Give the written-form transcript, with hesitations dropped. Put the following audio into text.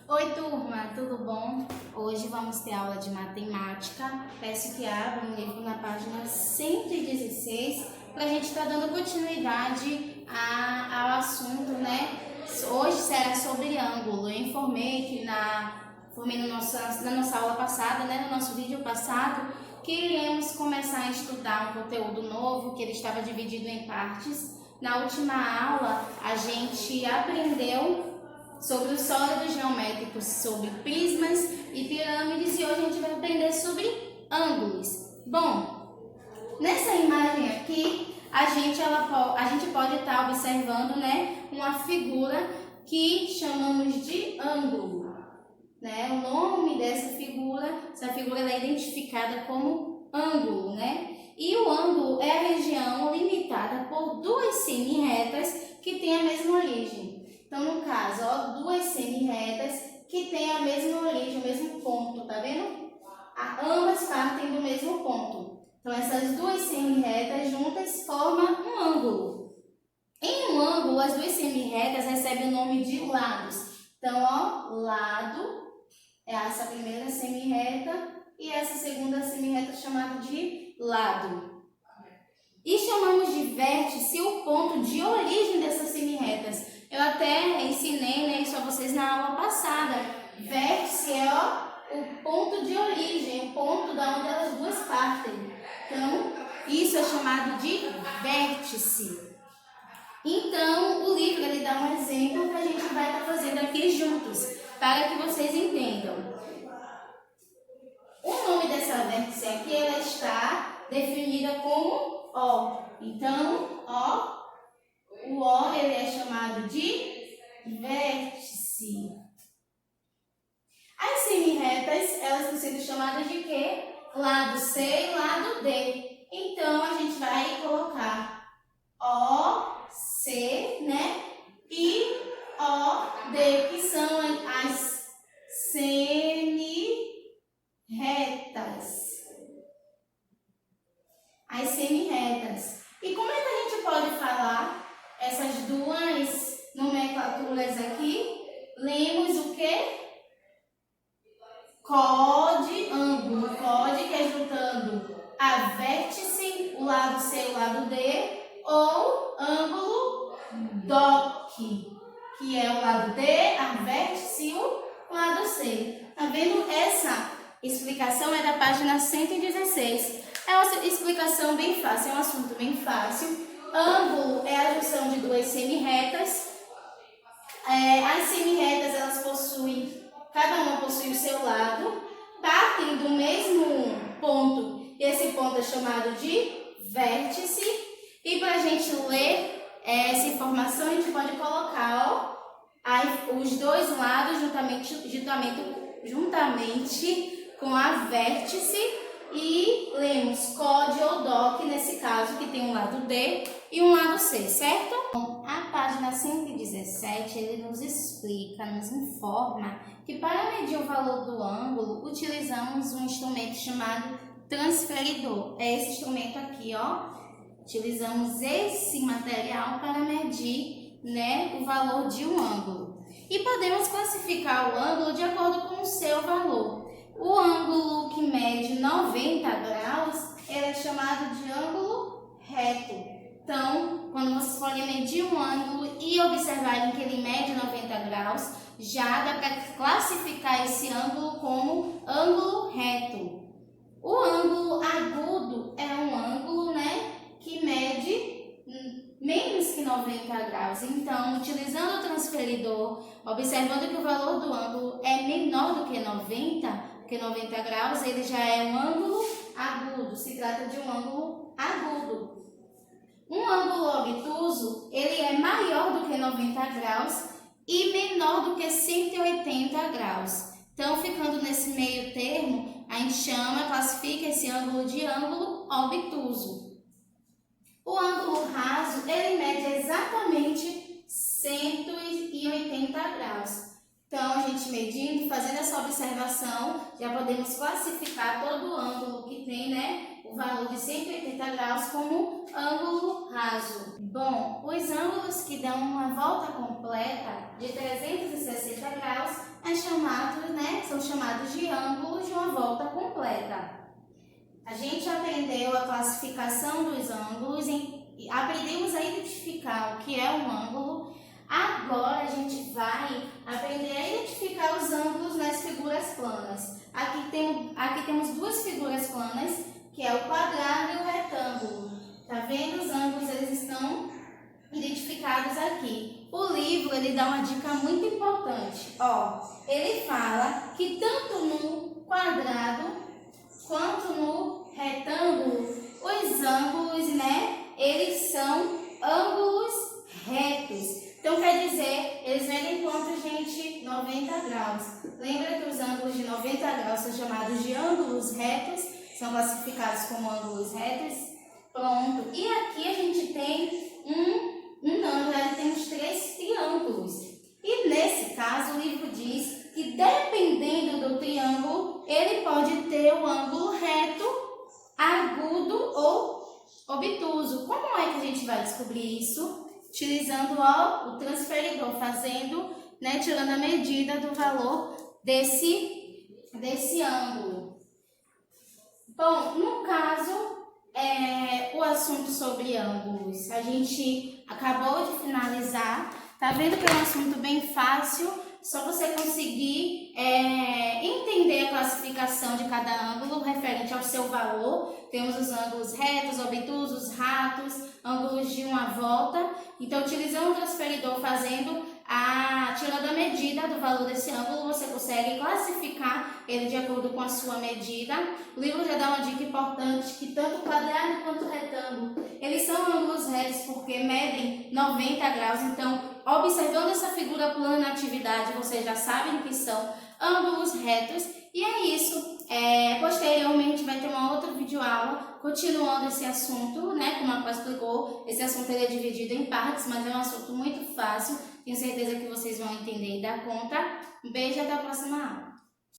Oi, turma, tudo bom? Hoje vamos ter aula de matemática. Peço que abram o livro na página 116 para a gente estar dando continuidade ao assunto, né? Hoje será sobre ângulo. Eu informei que na nossa aula passada, né, no nosso vídeo passado, que iremos começar a estudar um conteúdo novo, que ele estava dividido em partes. Na última aula, a gente aprendeu sobre os sólidos geométricos, sobre prismas e pirâmides, e hoje a gente vai aprender sobre ângulos. Bom, nessa imagem aqui, a gente pode estar observando, né, uma figura que chamamos de ângulo. Né? O nome dessa figura, ela é identificada como ângulo, né? E o ângulo é a região limitada por duas semi-retas que têm a mesma origem. Então, no caso, ó, duas semi-retas que têm a mesma origem, o mesmo ponto, tá vendo? Ambas partem do mesmo ponto. Então, essas duas semi-retas juntas formam um ângulo. Em um ângulo, as duas semi-retas recebem o nome de lados. Então, ó, lado é essa primeira semi-reta e essa segunda semi-reta chamada de lado. E chamamos de vértice o ponto de origem dessas semi-retas. Eu até ensinei, né, isso a vocês na aula passada. Vértice é o ponto de origem, o ponto da onde elas duas partem. Então, isso é chamado de vértice. Então, o livro ele dá um exemplo que a gente vai estar fazendo aqui juntos, para que vocês entendam. O nome dessa vértice aqui, ela está definida como O. Então, o O ele é chamado de vértice. As semi-retas, elas estão sendo chamadas de quê? Lado C e lado D. Então, a gente vai colocar O, C, né? E O, D, que são as semi-retas. As semi-retas. E como é que a gente pode falar essas duas nomenclaturas aqui? Lemos o quê? COD, ângulo. COD, que é juntando a vértice, o lado C e o lado D, ou ângulo DOC, que é o lado D, a vértice e o lado C. Tá vendo? Essa explicação é da página 116. É uma explicação bem fácil, é um assunto bem fácil. Ângulo é a junção de duas semi-retas. As semi-retas, elas possuem, cada uma possui o seu lado, partem do mesmo ponto, e esse ponto é chamado de vértice. E para a gente ler essa informação, a gente pode colocar os dois lados juntamente com a vértice. E lemos COD ou DOC, nesse caso, que tem um lado D e um lado C, certo? Bom, a página 117, ele nos explica, nos informa que para medir o valor do ângulo, utilizamos um instrumento chamado transferidor. É esse instrumento aqui, ó. Utilizamos esse material para medir, né, o valor de um ângulo. E podemos classificar o ângulo de acordo com o seu valor. O ângulo que mede 90 graus, ele é chamado de ângulo reto. Então, quando vocês forem medir um ângulo e observarem que ele mede 90 graus, já dá para classificar esse ângulo como ângulo reto. O ângulo agudo é um ângulo, né, que mede menos que 90 graus. Então, utilizando o transferidor, observando que o valor do ângulo é menor do que 90 graus, ele já é um ângulo agudo, se trata de um ângulo agudo. Um ângulo obtuso, ele é maior do que 90 graus e menor do que 180 graus. Então, ficando nesse meio termo, a gente classifica esse ângulo de ângulo obtuso. O ângulo raso, ele mede exatamente 180 graus. Então, a gente medindo, fazendo essa observação, já podemos classificar todo o ângulo que tem, né, o valor de 180 graus como ângulo raso. Bom, os ângulos que dão uma volta completa de 360 graus é chamado são chamados de ângulos de uma volta completa. A gente aprendeu a classificação dos ângulos, aprendemos a identificar o que é um ângulo. Agora a gente vai aprender a identificar os ângulos nas figuras planas. Aqui temos duas figuras planas, que é o quadrado e o retângulo. Tá vendo? Os ângulos eles estão identificados aqui. O livro ele dá uma dica muito importante. Ele fala que tanto no quadrado quanto no retângulo, os ângulos, eles são ângulos retos. Então, quer dizer, eles vêm em ponto, gente, 90 graus. Lembra que os ângulos de 90 graus são chamados de ângulos retos? São classificados como ângulos retos? Pronto. E aqui a gente tem um ângulo, ele tem os 3 triângulos. E nesse caso, o livro diz que dependendo do triângulo, ele pode ter o ângulo reto, agudo ou obtuso. Como é que a gente vai descobrir isso? Utilizando o transferidor, tirando a medida do valor desse ângulo. Bom, no caso, o assunto sobre ângulos, a gente acabou de finalizar. Tá vendo que é um assunto bem fácil? Só você conseguir entender a classificação de cada ângulo referente ao seu valor. Temos os ângulos retos, obtusos, ratos, ângulos de uma volta. Então, utilizando o transferidor, tirando a medida do valor desse ângulo, você consegue classificar ele de acordo com a sua medida. O livro já dá uma dica importante, que tanto o quadrado quanto o retângulo, eles são ângulos retos porque medem 90 graus. Então, observando essa figura plana na atividade, vocês já sabem que são ângulos retos. E é isso. Posteriormente vai ter uma outra videoaula continuando esse assunto, como a Pá explicou. Esse assunto ele é dividido em partes, mas é um assunto muito fácil. Tenho certeza que vocês vão entender e dar conta. Um beijo e até a próxima aula.